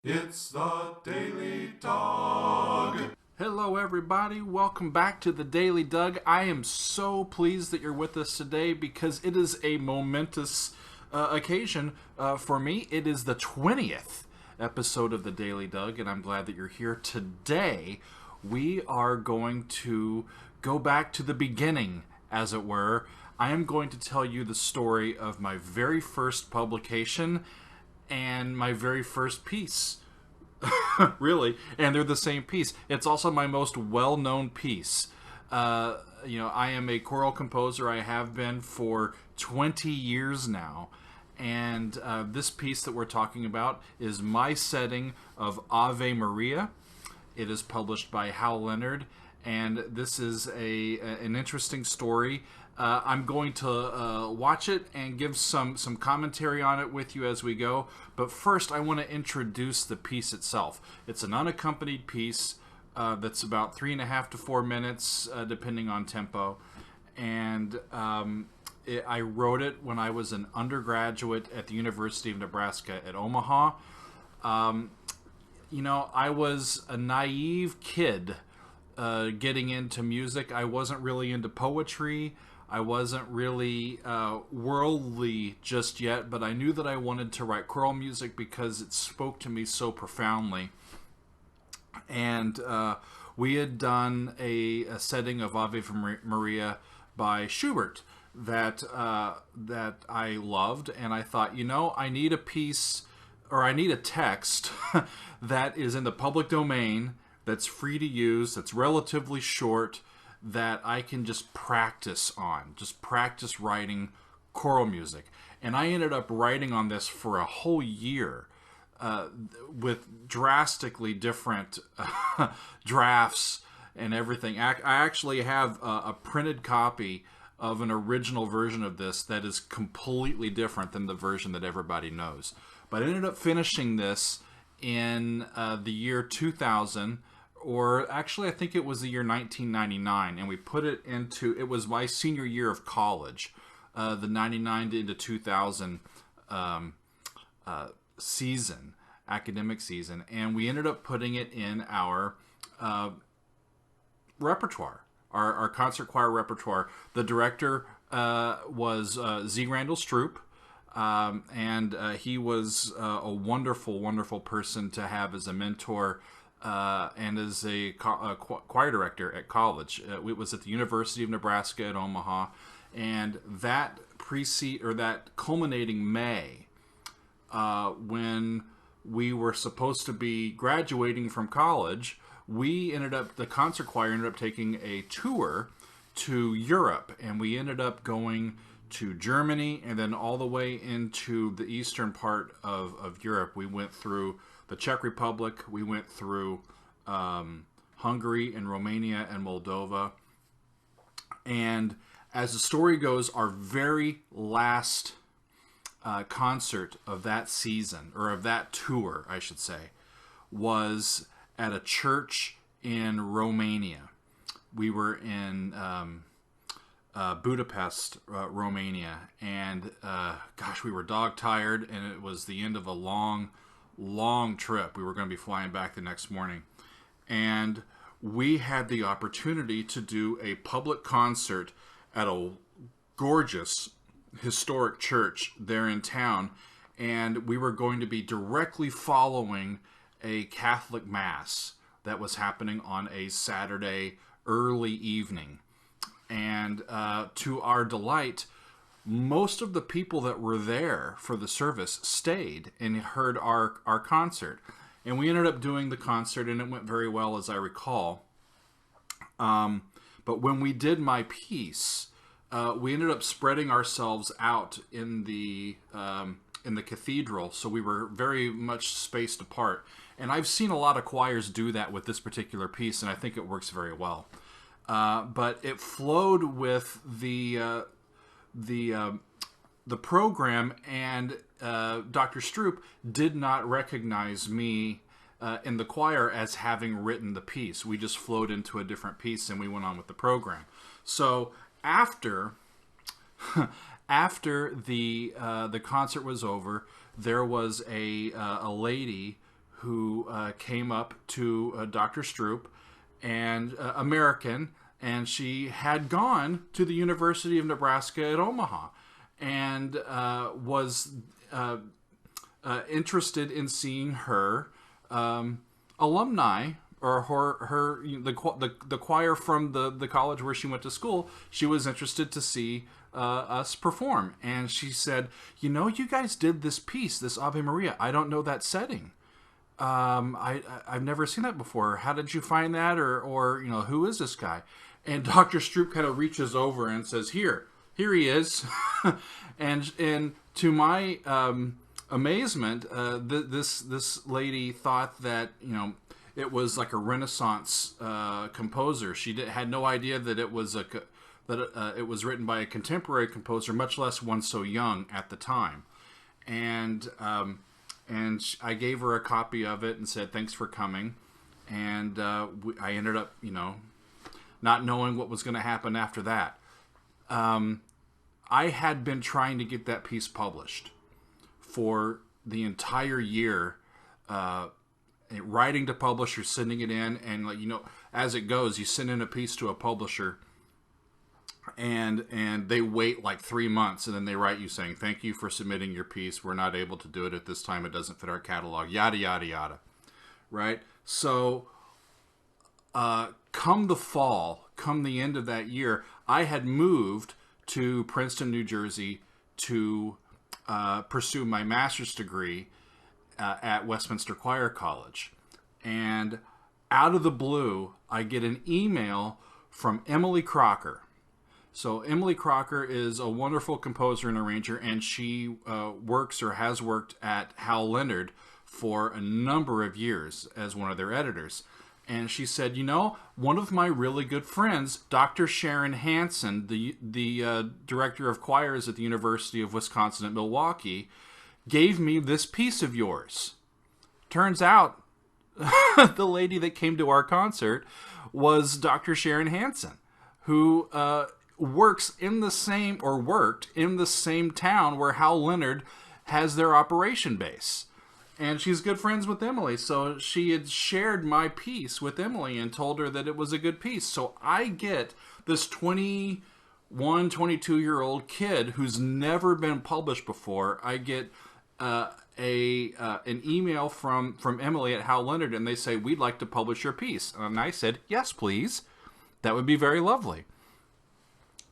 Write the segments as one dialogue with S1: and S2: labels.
S1: It's the Daily Dog.
S2: Hello, everybody. Welcome back to the Daily Doug. I am so pleased that you're with us today because it is a momentous occasion for me. It is the 20th episode of the Daily Doug, and I'm glad that you're here today. We are going to go back to the beginning, as it were. I am going to tell you the story of my very first publication and my very first piece. Really, and they're the same piece. It's also my most well-known piece. I am a choral composer. I have been for 20 years now. And this piece that we're talking about is my setting of Ave Maria. It is published by Hal Leonard, and this is an interesting story. I'm going to watch it and give some commentary on it with you as we go. But first, I want to introduce the piece itself. It's an unaccompanied piece that's about 3.5 to 4 minutes, depending on tempo. And I wrote it when I was an undergraduate at the University of Nebraska at Omaha. I was a naive kid getting into music. I wasn't really into poetry. I wasn't really worldly just yet, but I knew that I wanted to write choral music because it spoke to me so profoundly. And we had done a setting of Ave Maria by Schubert that I loved, and I thought, I need a piece, or I need a text that is in the public domain, that's free to use, that's relatively short, that I can just practice writing choral music. And I ended up writing on this for a whole year with drastically different drafts and everything. I actually have a printed copy of an original version of this that is completely different than the version that everybody knows. But I ended up finishing this in the year 2000, or actually I think it was the year 1999, and we put it it was my senior year of college, the 99 into 2000 season, academic season, and we ended up putting it in our repertoire, our concert choir repertoire. The director was Z. Randall Stroop, and he was a wonderful, wonderful person to have as a mentor and as a choir director at college. It was at the University of Nebraska at Omaha, and that culminating May, when we were supposed to be graduating from college, the concert choir ended up taking a tour to Europe, and we ended up going to Germany and then all the way into the eastern part of Europe. We went through the Czech Republic, we went through Hungary and Romania and Moldova. And as the story goes, our very last concert of that season, or of that tour, I should say, was at a church in Romania. We were in Budapest, Romania, and we were dog tired, and it was the end of a long trip. We were going to be flying back the next morning, and we had the opportunity to do a public concert at a gorgeous historic church there in town, and we were going to be directly following a Catholic Mass that was happening on a Saturday early evening. And to our delight, most of the people that were there for the service stayed and heard our concert. And we ended up doing the concert, and it went very well, as I recall. But when we did my piece, we ended up spreading ourselves out in the cathedral, so we were very much spaced apart. And I've seen a lot of choirs do that with this particular piece, and I think it works very well. But it flowed with the program, and Dr. Stroop did not recognize me in the choir as having written the piece. We just flowed into a different piece, and we went on with the program. So after the concert was over, there was a lady who came up to Dr. Stroop, and American, and she had gone to the University of Nebraska at Omaha, and was interested in seeing her alumni, or her the choir from the college where she went to school. She was interested to see us perform, and she said, you guys did this piece, this Ave Maria. I don't know that setting. I've never seen that before. How did you find that? Or who is this guy? And Dr. Stroop kind of reaches over and says, here he is. and to my amazement, this lady thought that it was like a Renaissance composer. She had no idea that it was it was written by a contemporary composer, much less one so young at the time. And I gave her a copy of it and said, thanks for coming. And I ended up, not knowing what was going to happen after that. I had been trying to get that piece published for the entire year, writing to publishers, sending it in, and as it goes, you send in a piece to a publisher, and they wait like 3 months, and then they write you saying, thank you for submitting your piece. We're not able to do it at this time. It doesn't fit our catalog, yada, yada, yada. Right? So come the fall, come the end of that year, I had moved to Princeton, New Jersey to pursue my master's degree at Westminster Choir College. And out of the blue, I get an email from Emily Crocker. So Emily Crocker is a wonderful composer and arranger, and she works or has worked at Hal Leonard for a number of years as one of their editors. And she said, one of my really good friends, Dr. Sharon Hansen, the director of choirs at the University of Wisconsin at Milwaukee, gave me this piece of yours. Turns out, the lady that came to our concert was Dr. Sharon Hansen, who worked in the same town where Hal Leonard has their operation base. And she's good friends with Emily, so she had shared my piece with Emily and told her that it was a good piece. So I get this 21, 22-year-old kid who's never been published before. I get an email from Emily at Hal Leonard, and they say, we'd like to publish your piece. And I said, yes, please. That would be very lovely.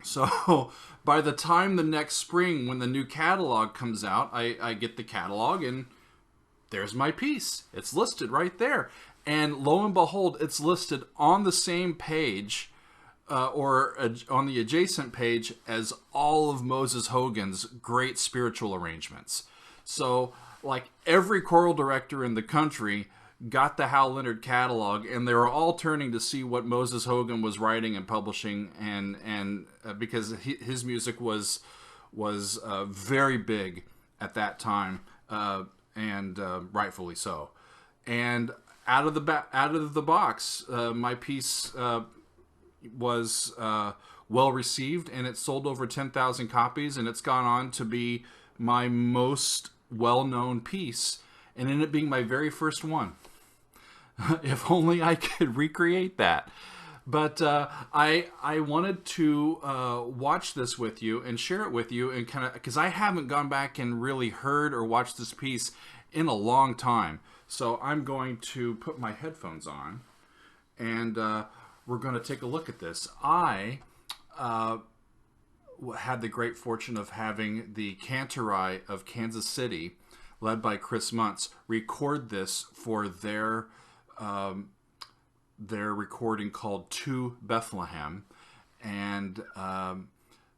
S2: So by the time the next spring, when the new catalog comes out, I get the catalog, and there's my piece. It's listed right there. And lo and behold, it's listed on the same page or on the adjacent page as all of Moses Hogan's great spiritual arrangements. So like every choral director in the country got the Hal Leonard catalog, and they were all turning to see what Moses Hogan was writing and publishing, and because his music was very big at that time. And rightfully so. And out of the box, my piece was well received, and it sold over 10,000 copies, and it's gone on to be my most well-known piece, and ended up being my very first one. If only I could recreate that. But I wanted to watch this with you and share it with you, and kind of because I haven't gone back and really heard or watched this piece in a long time. So I'm going to put my headphones on, and we're going to take a look at this. I had the great fortune of having the Cantorai of Kansas City, led by Chris Muntz, record this for their recording called To Bethlehem. And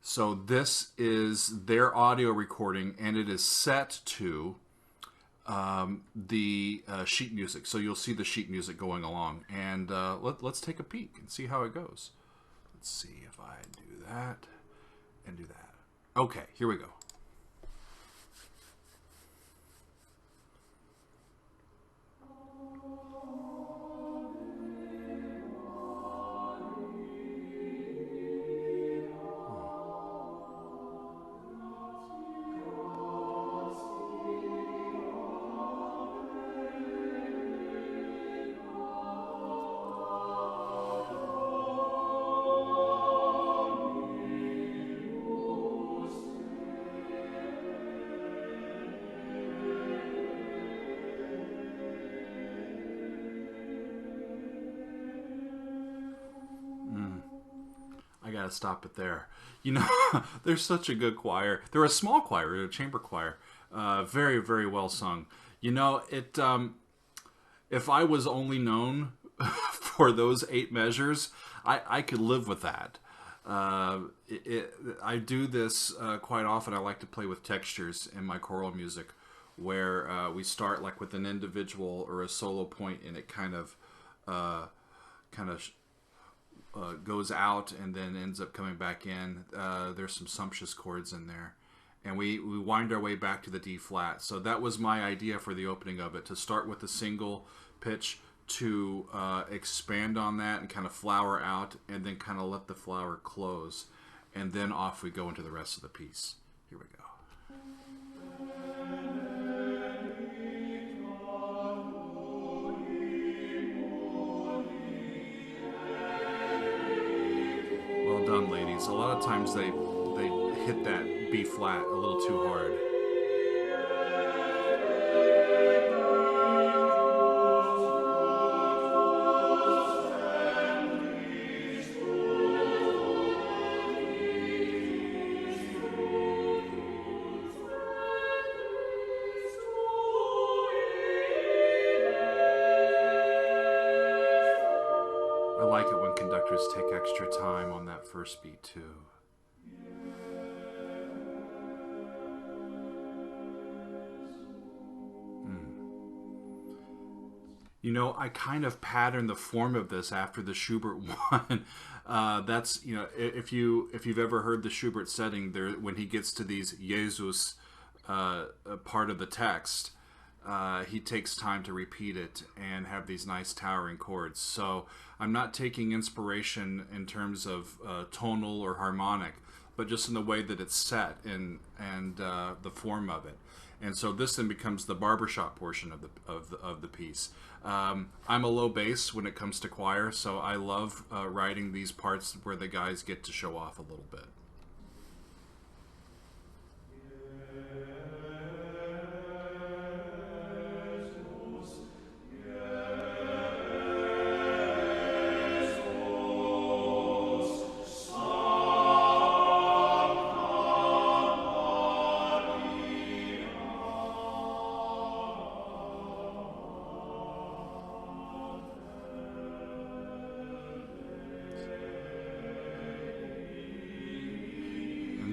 S2: so this is their audio recording, and it is set to the sheet music. So you'll see the sheet music going along. And let's take a peek and see how it goes. Let's see if I do that and do that. Okay, here we go. gotta stop it there. You know, they're such a good choir. They're a small choir, a chamber choir. Very, very well sung. You know, if I was only known for those 8 measures, I could live with that. I do this quite often. I like to play with textures in my choral music, where we start like with an individual or a solo point, and it kind of goes out and then ends up coming back in. There's some sumptuous chords in there, and we wind our way back to the D flat. So that was my idea for the opening of it, to start with a single pitch, to expand on that and kind of flower out, and then kind of let the flower close, and then off we go into the rest of the piece. Here we go. Well done, ladies. A lot of times they hit that B flat a little too hard. I like it when conductors take extra time on that first beat too. You know, I kind of patterned the form of this after the Schubert one. That's, you know, if you've ever heard the Schubert setting, there when he gets to these Jesus part of the text, he takes time to repeat it and have these nice towering chords. So I'm not taking inspiration in terms of tonal or harmonic, but just in the way that it's set and the form of it. And so this then becomes the barbershop portion of the piece. I'm a low bass when it comes to choir, so I love writing these parts where the guys get to show off a little bit.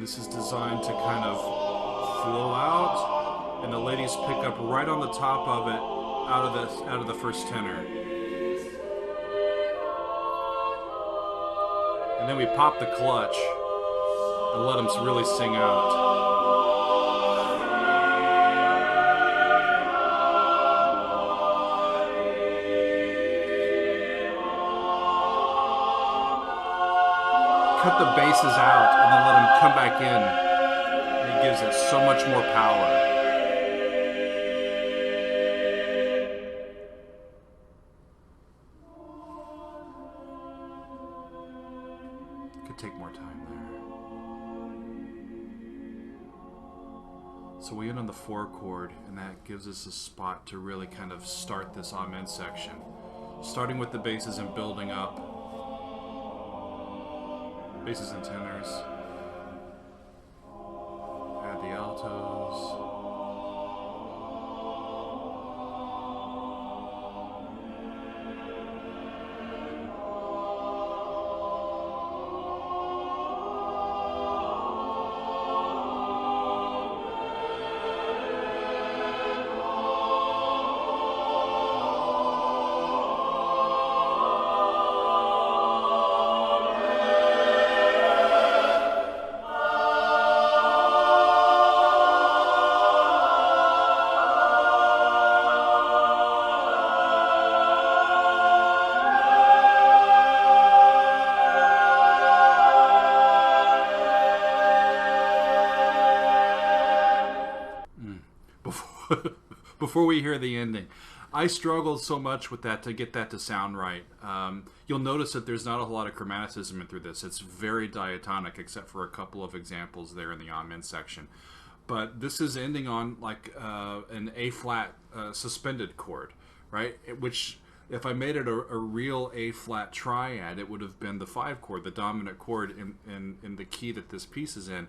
S2: This is designed to kind of flow out, and the ladies pick up right on the top of it out of the first tenor. And then we pop the clutch and let them really sing out. Cut the basses out and then let them come back in. And it gives it so much more power. Could take more time there. So we end on the 4 chord, and that gives us a spot to really kind of start this amen section. Starting with the basses and building up. Basses and tenors. Add the altos. Before we hear the ending, I struggled so much with that to get that to sound right. You'll notice that there's not a lot of chromaticism through this. It's very diatonic, except for a couple of examples there in the amen section. But this is ending on like an A flat suspended chord, right? Which if I made it a real A flat triad, it would have been the 5 chord, the dominant chord in the key that this piece is in,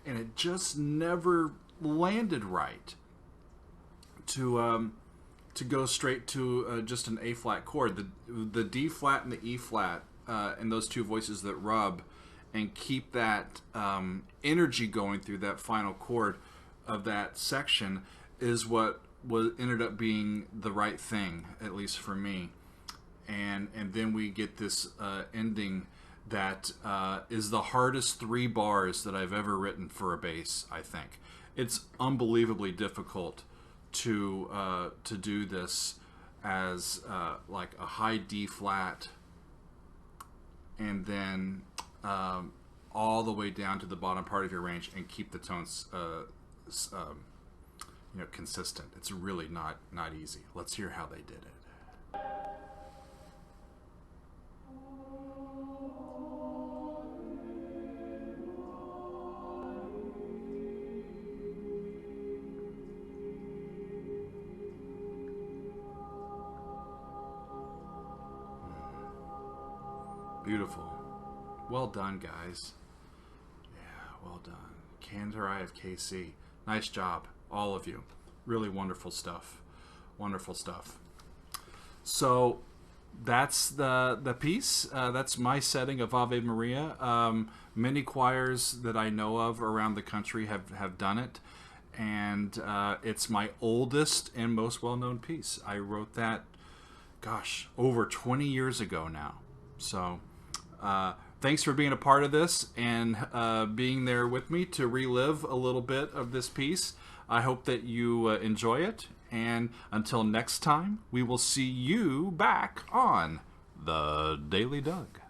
S2: and it just never landed right to go straight to just an A flat chord. The D flat and the E flat and those two voices that rub and keep that energy going through that final chord of that section is what ended up being the right thing, at least for me. And then we get this ending that is the hardest 3 bars that I've ever written for a bass. I think it's unbelievably difficult to do this as like a high D flat, and then all the way down to the bottom part of your range and keep the tones consistent. It's really not easy. Let's hear how they did it. Beautiful. Well done, guys. Yeah, well done. Cantor Eye of KC. Nice job, all of you. Really wonderful stuff. Wonderful stuff. So that's the piece. That's my setting of Ave Maria. Many choirs that I know of around the country have done it. And it's my oldest and most well-known piece. I wrote that, gosh, over 20 years ago now. So thanks for being a part of this and being there with me to relive a little bit of this piece. I hope that you enjoy it. And until next time, we will see you back on The Daily Doug.